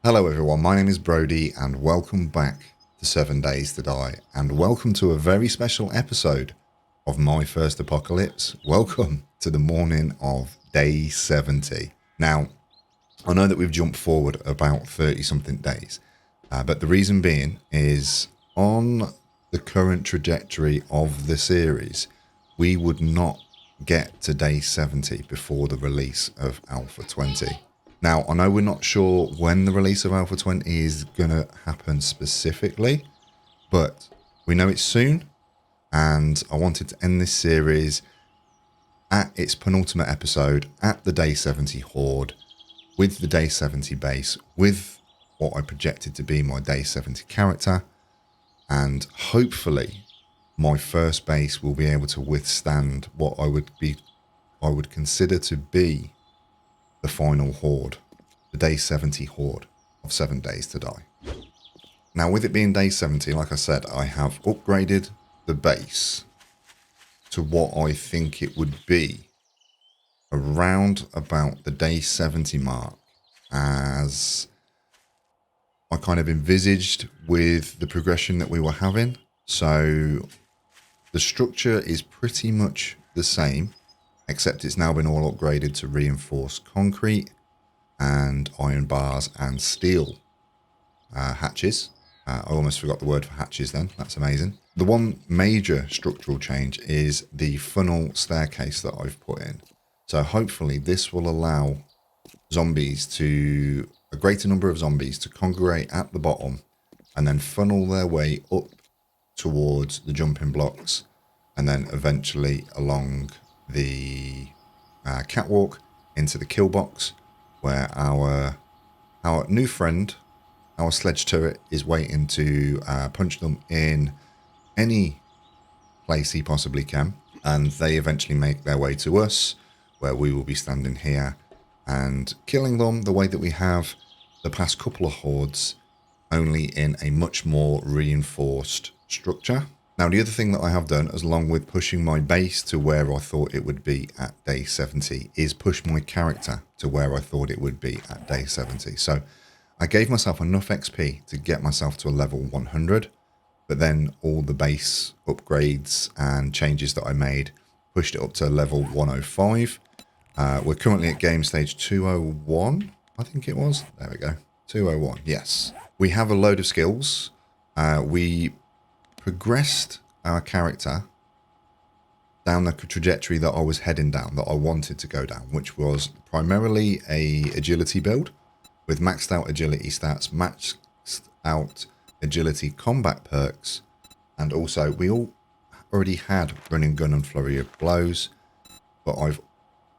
Hello everyone, my name is Brodie and welcome back to 7 Days to Die, and welcome to a very special episode of my first apocalypse. Welcome to the morning of day 70. Now, I know that we've jumped forward about 30 something days, but the reason being is on the current trajectory of the series, we would not get to day 70 before the release of Alpha 20. Now, I know we're not sure when the release of Alpha 20 is going to happen specifically, but we know it's soon, and I wanted to end this series at its penultimate episode, at the Day 70 Horde, with the Day 70 base, with what I projected to be my Day 70 character, and hopefully my first base will be able to withstand what I would consider to be the final Horde, the Day 70 Horde of 7 Days to Die. Now, with it being Day 70, like I said, I have upgraded the base to what I think it would be around about the Day 70 mark, as I kind of envisaged with the progression that we were having. So the structure is pretty much the same, except it's now been all upgraded to reinforced concrete and iron bars and steel hatches. I almost forgot the word for hatches then. That's amazing. The one major structural change is the funnel staircase that I've put in. So hopefully this will allow a greater number of zombies to congregate at the bottom and then funnel their way up towards the jumping blocks, and then eventually along the catwalk into the kill box, where our new friend, our sledge turret, is waiting to punch them in any place he possibly can, and they eventually make their way to us, where we will be standing here and killing them the way that we have the past couple of hordes, only in a much more reinforced structure. Now, the other thing that I have done, as along with pushing my base to where I thought it would be at day 70, is push my character to where I thought it would be at day 70. So I gave myself enough XP to get myself to a level 100, but then all the base upgrades and changes that I made pushed it up to level 105. We're currently at game stage 201, I think it was. There we go. 201, yes. We have a load of skills. We progressed our character down the trajectory that I was heading down, that I wanted to go down, which was primarily a agility build with maxed out agility stats, maxed out agility combat perks, and also we all already had running gun and flurry of blows, but I've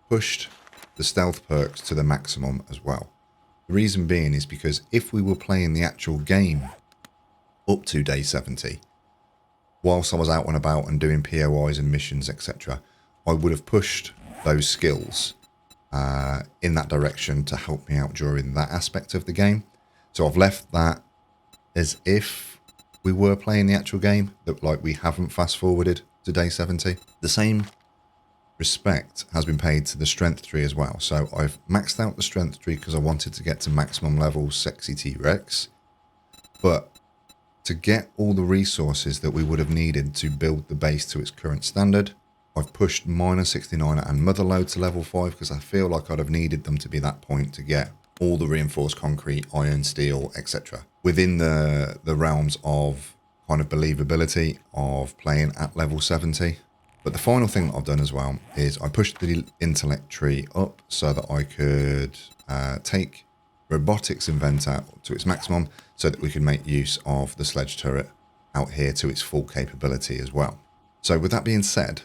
pushed the stealth perks to the maximum as well. The reason being is because if we were playing the actual game up to day 70, whilst I was out and about and doing POIs and missions, etc., I would have pushed those skills in that direction to help me out during that aspect of the game. So I've left that as if we were playing the actual game, that like we haven't fast forwarded to day 70. The same respect has been paid to the strength tree as well. So I've maxed out the strength tree because I wanted to get to maximum level sexy T-Rex, but to get all the resources that we would have needed to build the base to its current standard, I've pushed Miner 69er and Motherload to level 5 because I feel like I'd have needed them to be that point to get all the reinforced concrete, iron, steel, etc. within the realms of kind of believability of playing at level 70. But the final thing that I've done as well is I pushed the intellect tree up so that I could take robotics inventor to its maximum, so that we can make use of the sledge turret out here to its full capability as well. So with that being said,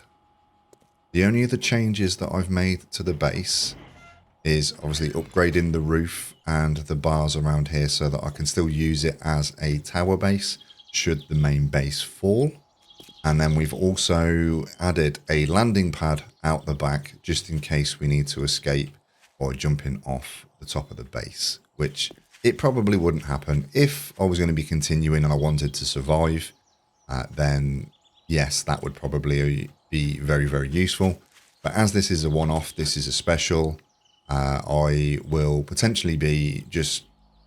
the only other changes that I've made to the base is obviously upgrading the roof and the bars around here so that I can still use it as a tower base should the main base fall. And then we've also added a landing pad out the back just in case we need to escape by jumping off the top of the base, which it probably wouldn't happen. If I was going to be continuing and I wanted to survive, then yes, that would probably be very, very useful. But as this is a one-off, this is a special, I will potentially be just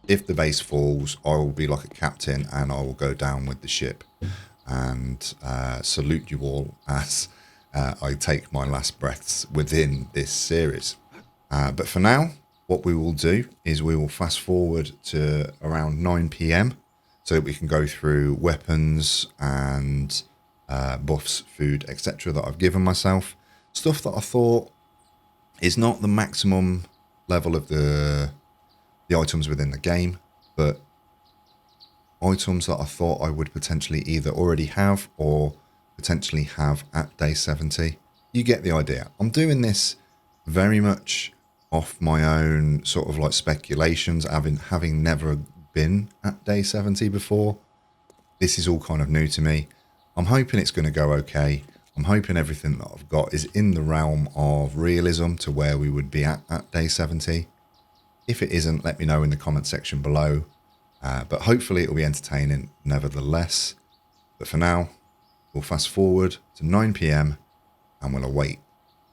if the base falls, I will be like a captain and I will go down with the ship and salute you all as I take my last breaths within this series. But for now, what we will do is we will fast forward to around 9 PM so that we can go through weapons and buffs, food, etc. that I've given myself. Stuff that I thought is not the maximum level of the items within the game, but items that I thought I would potentially either already have or potentially have at day 70. You get the idea. I'm doing this very much off my own sort of like speculations, having never been at day 70 before. This is all kind of new to me. I'm hoping it's going to go okay. I'm hoping everything that I've got is in the realm of realism to where we would be at day 70. If it isn't, let me know in the comment section below. But hopefully it'll be entertaining nevertheless. But for now, we'll fast forward to 9 PM and we'll await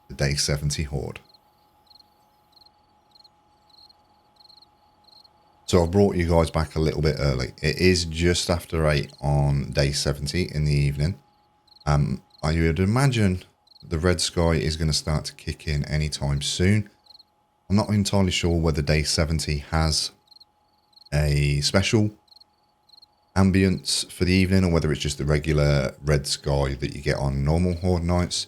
the day 70 Horde. So I've brought you guys back a little bit early. It is just after 8 on day 70 in the evening. I would imagine the red sky is going to start to kick in anytime soon. I'm not entirely sure whether day 70 has a special ambience for the evening or whether it's just the regular red sky that you get on normal Horde nights.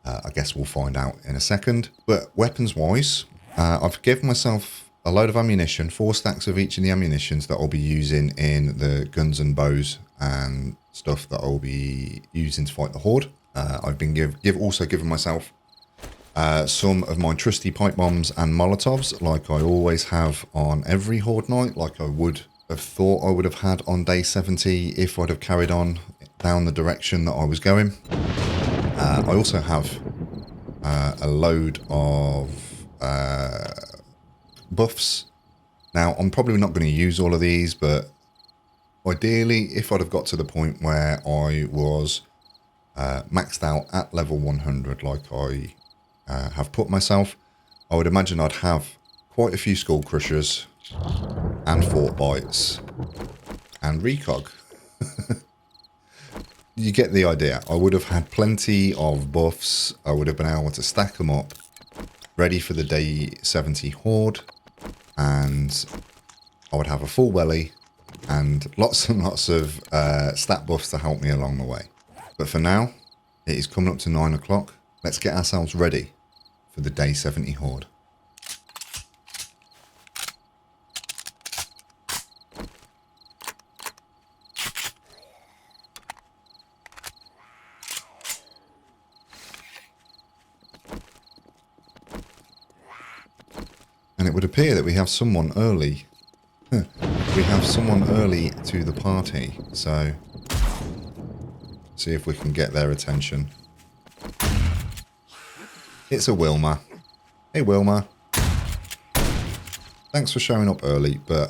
I guess we'll find out in a second. But weapons wise, I've given myself a load of ammunition, 4 stacks of each of the ammunitions that I'll be using in the guns and bows and stuff that I'll be using to fight the Horde. I've been also given myself some of my trusty pipe bombs and Molotovs, like I always have on every Horde night, like I would have thought I would have had on day 70 if I'd have carried on down the direction that I was going. I also have a load of buffs. Now, I'm probably not going to use all of these, but ideally, if I'd have got to the point where I was maxed out at level 100 like I have put myself, I would imagine I'd have quite a few skull crushers and fort bites and recog. You get the idea. I would have had plenty of buffs. I would have been able to stack them up ready for the day 70 Horde, and I would have a full belly and lots of stat buffs to help me along the way. But for now, it is coming up to 9 o'clock. Let's get ourselves ready for the day 70 Horde. And it would appear that we have someone early. We have someone early to the party, so see if we can get their attention. It's a Wilma. Hey Wilma. Thanks for showing up early, but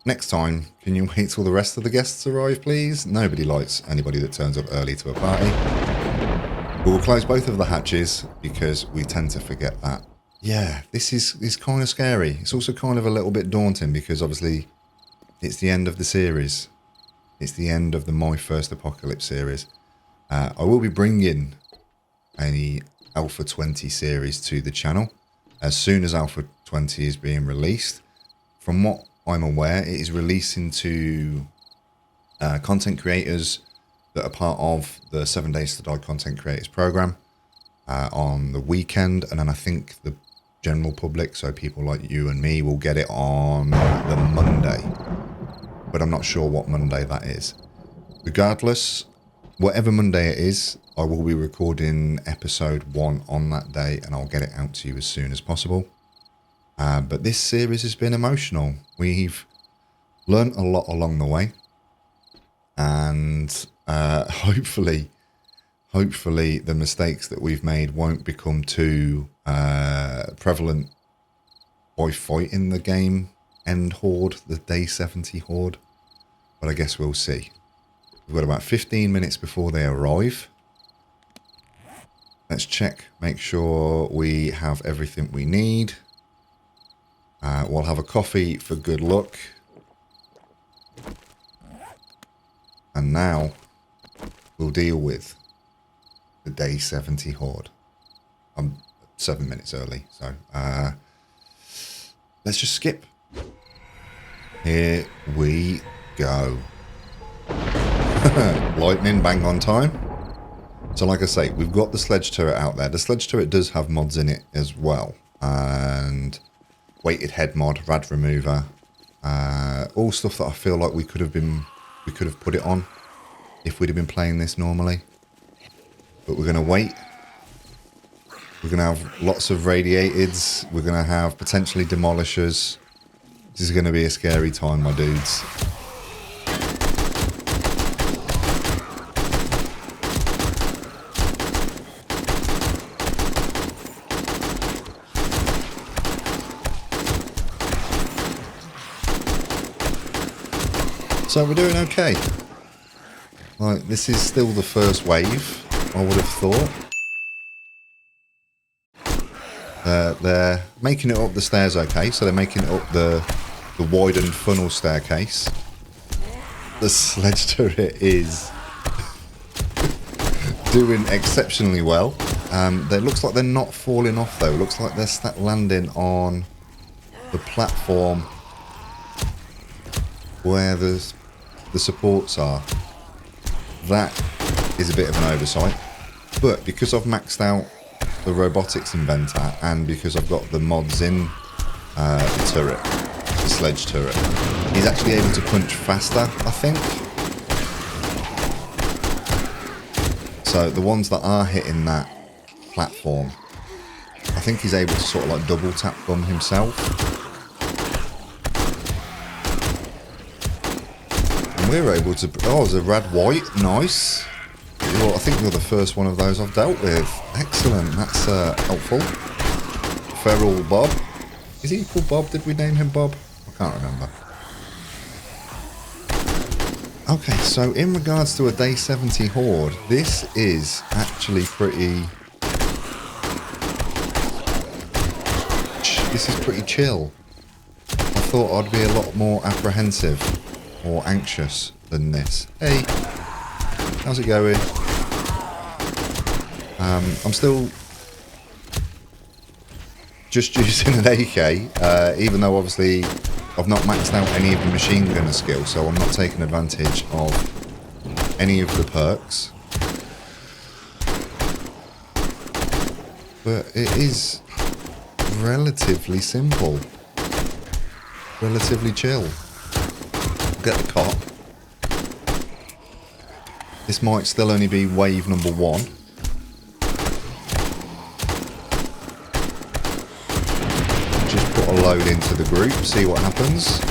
next time, can you wait till the rest of the guests arrive, please? Nobody likes anybody that turns up early to a party. We'll close both of the hatches because we tend to forget that. Yeah, this is kind of scary. It's also kind of a little bit daunting because obviously it's the end of the series. It's the end of the My First Apocalypse series. I will be bringing a Alpha 20 series to the channel as soon as Alpha 20 is being released. From what I'm aware, it is releasing to content creators that are part of the 7 Days to Die content creators program on the weekend, and then I think the general public, so people like you and me, will get it on the Monday, but I'm not sure what Monday that is. Regardless, whatever Monday it is, I will be recording episode 1 on that day and I'll get it out to you as soon as possible. But this series has been emotional. We've learnt a lot along the way, and hopefully the mistakes that we've made won't become too prevalent by fighting the game end Horde, the day 70 Horde. But I guess we'll see. We've got about 15 minutes before they arrive. Let's check, make sure we have everything we need. We'll have a coffee for good luck. And now we'll deal with the day 70 horde. I'm 7 minutes early, so let's just skip. Here we go. Lightning bang on time. So like I say, we've got the sledge turret out there. The sledge turret does have mods in it as well. And weighted head mod, rad remover. All stuff that I feel like we could have put it on if we'd have been playing this normally. But we're going to wait. We're going to have lots of radiateds. We're going to have potentially demolishers. This is going to be a scary time, my dudes. So we're doing okay. Like, this is still the first wave, I would have thought. They're making it up the stairs okay, so they're making it up the widened funnel staircase. The sledge turret is doing exceptionally well. It looks like they're not falling off though. It looks like they're landing on the platform where the supports are. That is a bit of an oversight. But because I've maxed out the robotics inventor and because I've got the mods in the turret, the sledge turret, he's actually able to punch faster, I think. So the ones that are hitting that platform, I think he's able to sort of like double tap them himself. And we're able to... Oh, there's a red white. Nice. Well, I think you're the first one of those I've dealt with. Excellent. That's helpful. Feral Bob. Is he called Bob? Did we name him Bob? I can't remember. Okay, so in regards to a day 70 horde, this is actually pretty... This is pretty chill. I thought I'd be a lot more apprehensive or anxious than this. Hey, how's it going? I'm still just using an AK, even though obviously I've not maxed out any of the machine gunner skill, so I'm not taking advantage of any of the perks. But it is relatively simple, relatively chill. Get the cop. This might still only be wave number 1. Just put a load into the group, see what happens.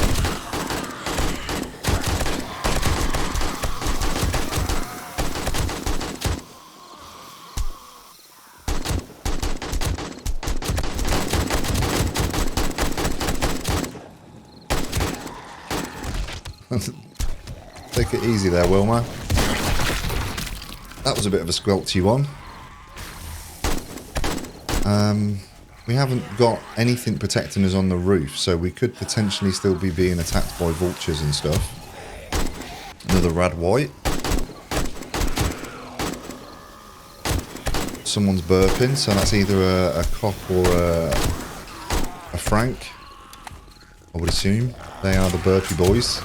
Take it easy there, Wilma. That was a bit of a squelchy one. We haven't got anything protecting us on the roof, so we could potentially still be being attacked by vultures and stuff. Another rad white. Someone's burping, so that's either a cop or a Frank, I would assume. They are the burpy boys.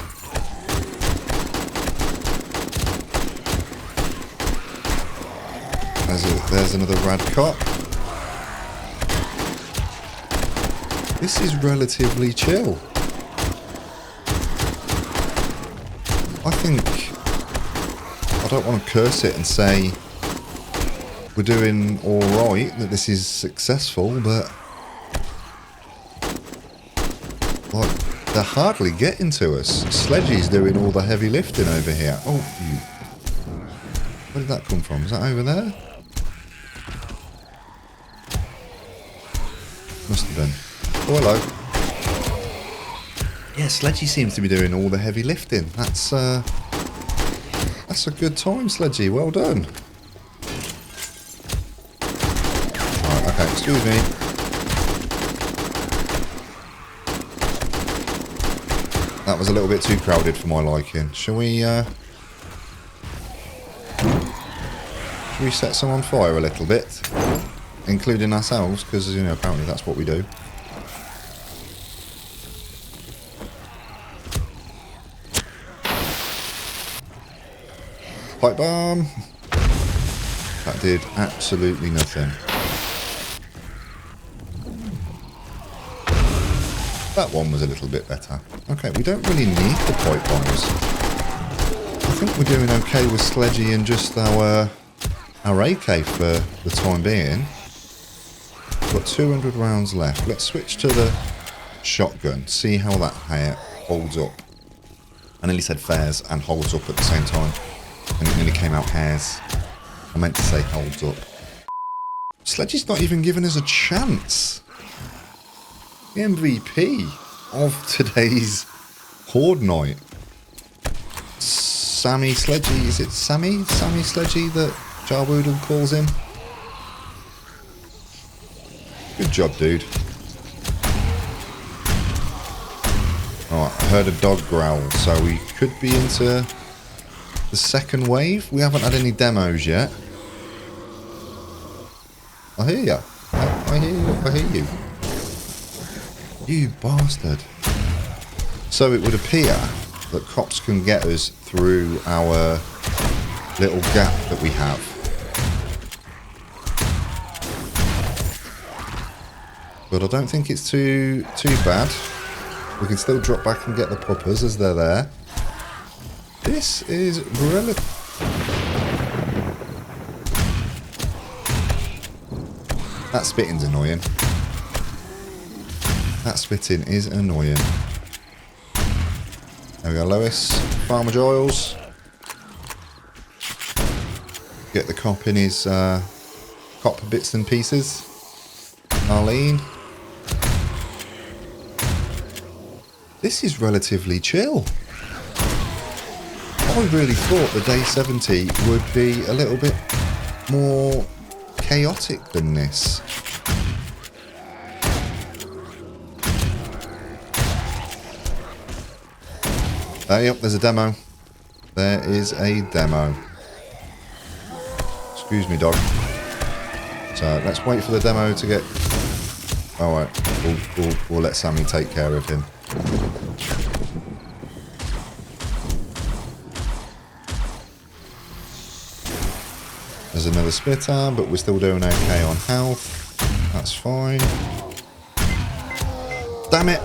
There's another rad cop. This is relatively chill. I think... I don't want to curse it and say we're doing alright, that this is successful, but... like, they're hardly getting to us. Sledgy's doing all the heavy lifting over here. Oh, where did that come from? Is that over there? Must have been. Oh, hello. Yeah, Sledgy seems to be doing all the heavy lifting. That's a good time, Sledgy. Well done. Right, okay, excuse me. That was a little bit too crowded for my liking. Shall we set some on fire a little bit? Including ourselves, because, you know, apparently that's what we do. Pipe bomb! That did absolutely nothing. That one was a little bit better. Okay, we don't really need the pipe bombs. I think we're doing okay with Sledgy and just our AK for the time being. We've got 200 rounds left. Let's switch to the shotgun, see how that holds up. I nearly said fares and holds up at the same time, and it nearly came out hairs. I meant to say holds up. Sledgy's not even giving us a chance. The MVP of today's Horde Night. Sammy Sledgy, is it Sammy? Sammy Sledgy that Jarwoodle calls him? Good job, dude. Alright, I heard a dog growl, so we could be into the second wave. We haven't had any demos yet. I hear ya. I hear you. I hear you. You bastard. So it would appear that cops can get us through our little gap that we have. But I don't think it's too bad. We can still drop back and get the puppers as they're there. This is relative. That spitting's annoying. That spitting is annoying. There we go, Lois. Farmer Giles. Get the cop in his cop bits and pieces. Arlene. This is relatively chill. I really thought the day 70 would be a little bit more chaotic than this. Yep, there's a demo. There is a demo. Excuse me, dog. So let's wait for the demo to get... Alright, we'll let Sammy take care of him. There's another spitter, but we're still doing okay on health. That's fine. Damn it!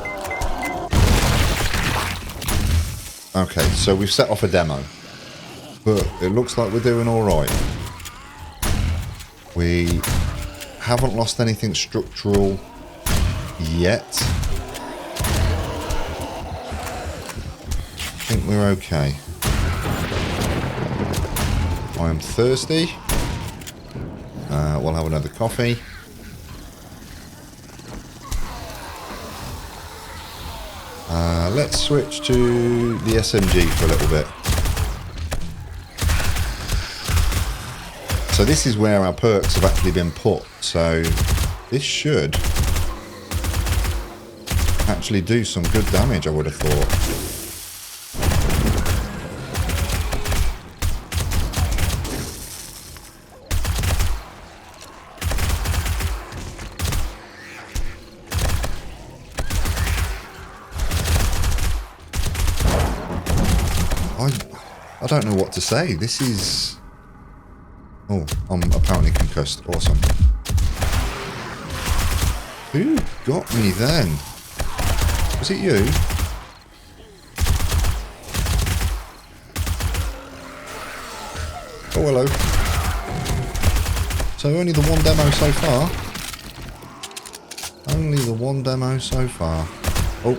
Okay, so we've set off a demo, but it looks like we're doing alright. We haven't lost anything structural yet. I think we're okay. I am thirsty. We'll have another coffee. Let's switch to the SMG for a little bit. So this is where our perks have actually been put. So this should actually do some good damage, I would have thought. I don't know what to say. This is... Oh, I'm apparently concussed. Awesome. Who got me then? Was it you? Oh, hello. So only the one demo so far? Only the one demo so far. Oh,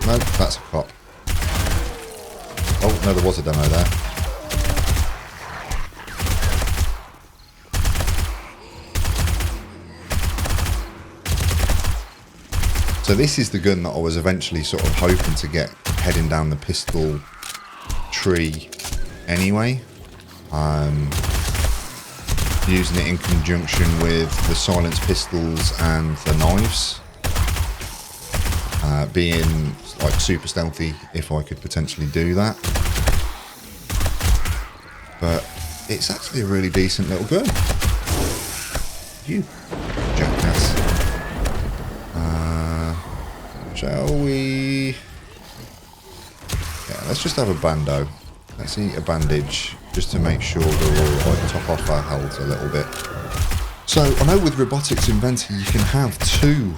no, that's a cop. Oh, no, there was a demo there. So this is the gun that I was eventually sort of hoping to get heading down the pistol tree anyway. Using it in conjunction with the silenced pistols and the knives. being like super stealthy if I could potentially do that. But it's actually a really decent little gun. You jackass. Shall we? Yeah, let's just have a bando. Let's eat a bandage just to make sure we're all like top off our health a little bit. So I know with Robotics Inventor you can have 2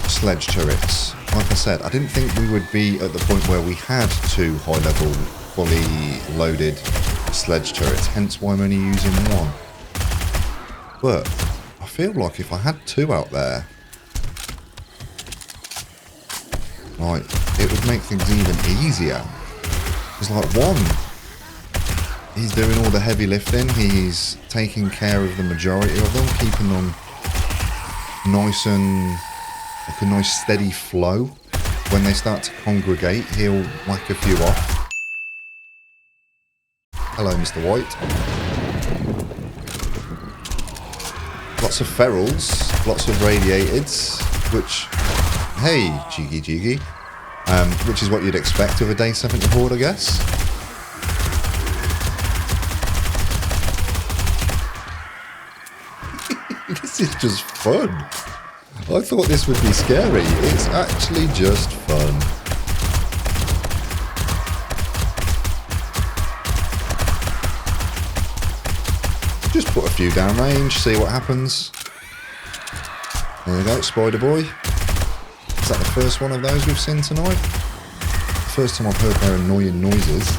sledge turrets. Like I said, I didn't think we would be at the point where we had 2 high-level, fully loaded sledge turrets, hence why I'm only using 1. But I feel like if I had 2 out there, like, it would make things even easier. It's like 1, he's doing all the heavy lifting, he's taking care of the majority of them, keeping them nice and like a nice steady flow. When they start to congregate, he'll whack a few off. Hello, Mr. White. Lots of ferals, lots of radiateds, which, hey, cheeky cheeky, which is what you'd expect of a day 70 Horde, I guess. This is just fun. I thought this would be scary. It's actually just fun. Just put a few down range, see what happens. There we go, Spider Boy. Is that the first one of those we've seen tonight? First time I've heard their annoying noises.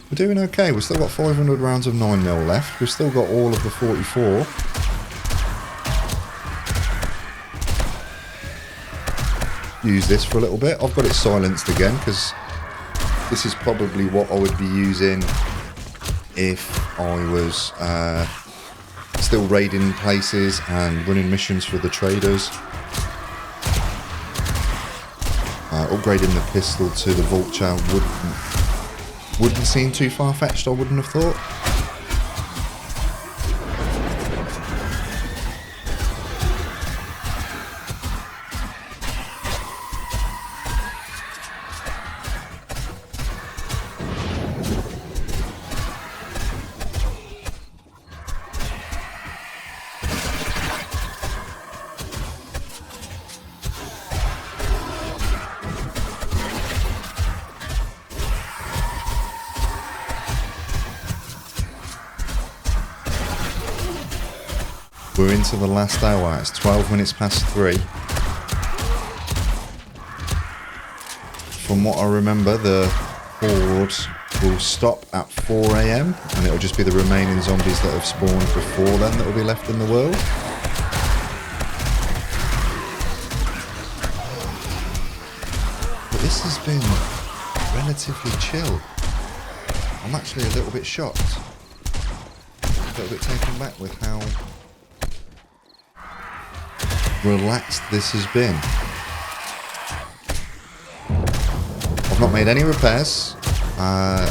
We're doing okay. We've still got 500 rounds of 9mm left. We've still got all of the 44. Use this for a little bit. I've got it silenced again because this is probably what I would be using if I was still raiding places and running missions for the traders. Upgrading the pistol to the Vulture wouldn't seem too far-fetched, I wouldn't have thought. We're into the last hour. It's 12 minutes past 3. From what I remember, the Horde will stop at 4 AM and it'll just be the remaining zombies that have spawned before then that will be left in the world. But this has been relatively chill. I'm actually a little bit shocked. A little bit taken back with how relaxed this has been. I've not made any repairs. I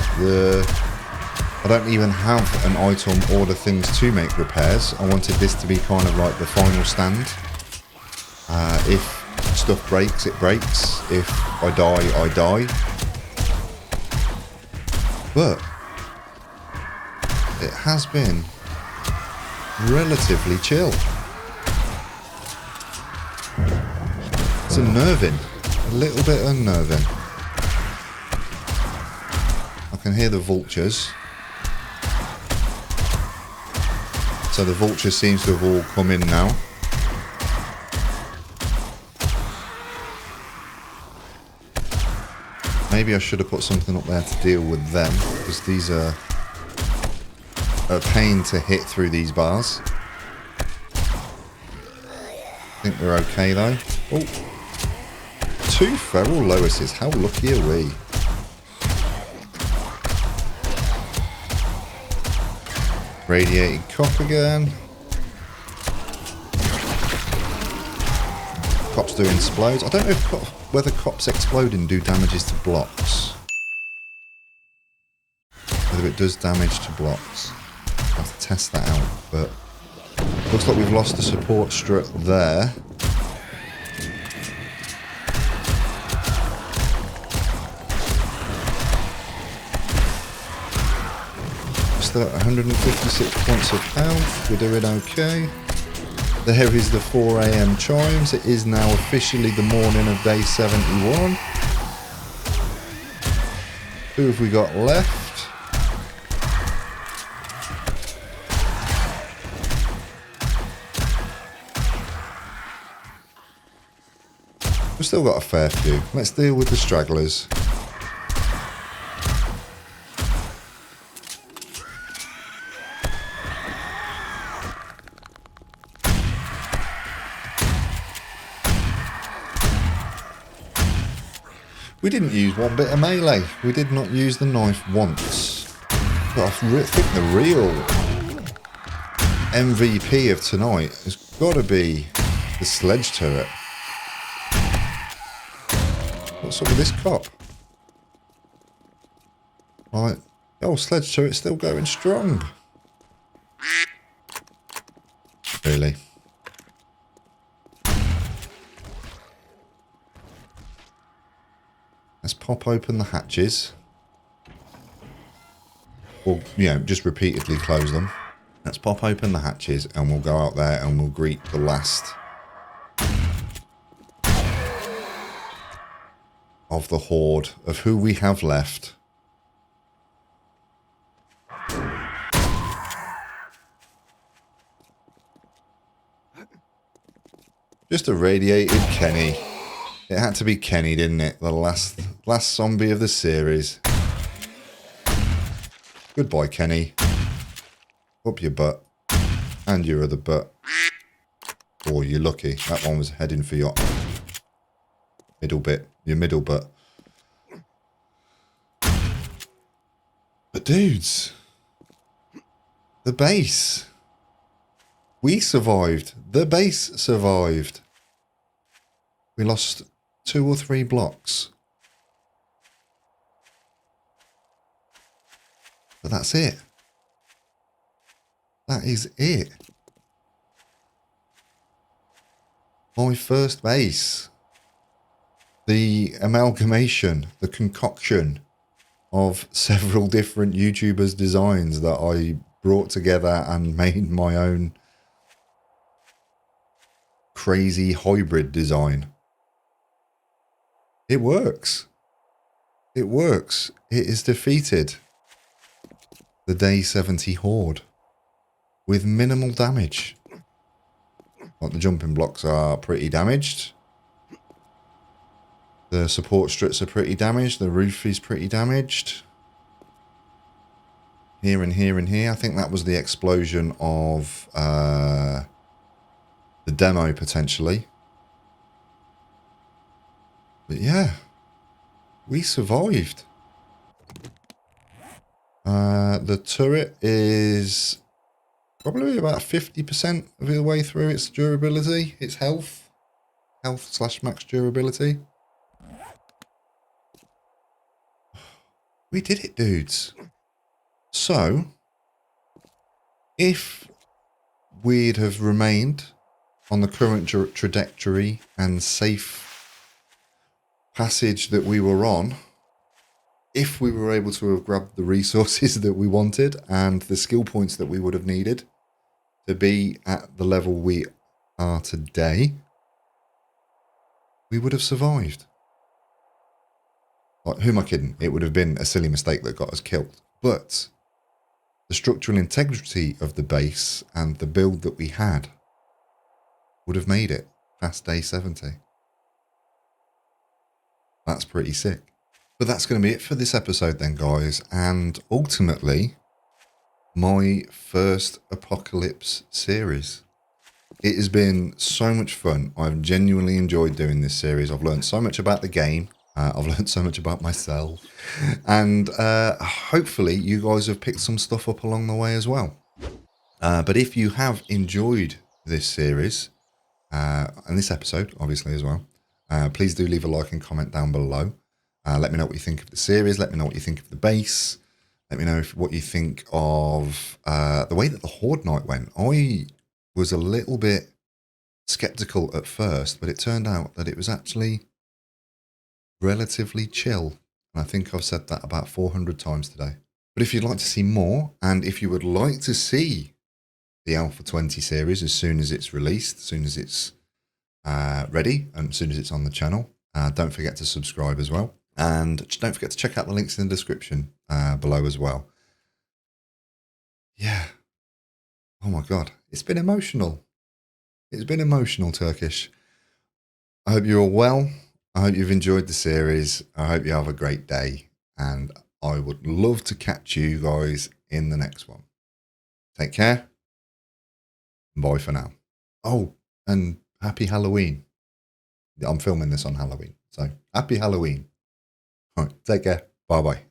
don't even have an item or the things to make repairs. I wanted this to be kind of like the final stand. If stuff breaks, it breaks. If I die, I die. But it has been relatively chill. It's unnerving, a little bit unnerving. I can hear the vultures. So the vulture seems to have all come in now. Maybe I should have put something up there to deal with them, because these are a pain to hit through these bars. I think we're okay though. Oh. 2 feral Loises, how lucky are we? Radiated cop again. Cops do explodes. I don't know if whether cops exploding do damages to blocks. Whether it does damage to blocks. have to test that out. But looks like we've lost the support strut there. Still at 156 points of health. We're doing okay. There is the 4 AM chimes. It is now officially the morning of day 71. Who have we got left? We've still got a fair few. Let's deal with the stragglers. We didn't use one bit of melee. We did not use the knife once. But I think the real MVP of tonight has got to be the sledge turret. What's up with this cop? Right. The old sledge turret's still going strong. Really? Let's pop open the hatches. Or, you know, just repeatedly close them. Let's pop open the hatches and we'll go out there and we'll greet the last of the horde of who we have left. Just irradiated Kenny. It had to be Kenny, didn't it? The last zombie of the series. Goodbye, Kenny. Up your butt. And your other butt. Oh, you're lucky. That one was heading for your middle bit. Your middle butt. But dudes. The base. We survived. The base survived. We lost 2 or 3 blocks. But that's it. That is it. My first base. The amalgamation, the concoction of several different YouTubers' designs that I brought together and made my own crazy hybrid design. It works. It works. It is defeated the day 70 horde with minimal damage. Like the jumping blocks are pretty damaged. The support struts are pretty damaged. The roof is pretty damaged. Here and here and here. I think that was the explosion of the demo potentially. But yeah, we survived. The turret is probably about 50% of the way through its durability, its health / max durability. We did it, dudes. So, if we'd have remained on the current trajectory and safe passage that we were on, if we were able to have grabbed the resources that we wanted and the skill points that we would have needed to be at the level we are today, we would have survived. Like, who am I kidding? It would have been a silly mistake that got us killed. But the structural integrity of the base and the build that we had would have made it past day 70. That's pretty sick. But that's going to be it for this episode then, guys. And ultimately, my first Apocalypse series. It has been so much fun. I've genuinely enjoyed doing this series. I've learned so much about the game. I've learned so much about myself. And hopefully you guys have picked some stuff up along the way as well. But if you have enjoyed this series, and this episode, obviously, as well, please do leave a like and comment down below. Let me know what you think of the series. Let me know what you think of the base. Let me know what you think of the way that the Horde Night went. I was a little bit skeptical at first, but it turned out that it was actually relatively chill. And I think I've said that about 400 times today. But if you'd like to see more, and if you would like to see the Alpha 20 series as soon as it's released, as soon as it's ready, and as soon as it's on the channel, don't forget to subscribe as well. And don't forget to check out the links in the description below as well. Yeah. Oh my God. It's been emotional. It's been emotional, Turkish. I hope you're all well. I hope you've enjoyed the series. I hope you have a great day. And I would love to catch you guys in the next one. Take care. Bye for now. Oh, and happy Halloween. I'm filming this on Halloween. So happy Halloween. All right. Take care. Bye bye.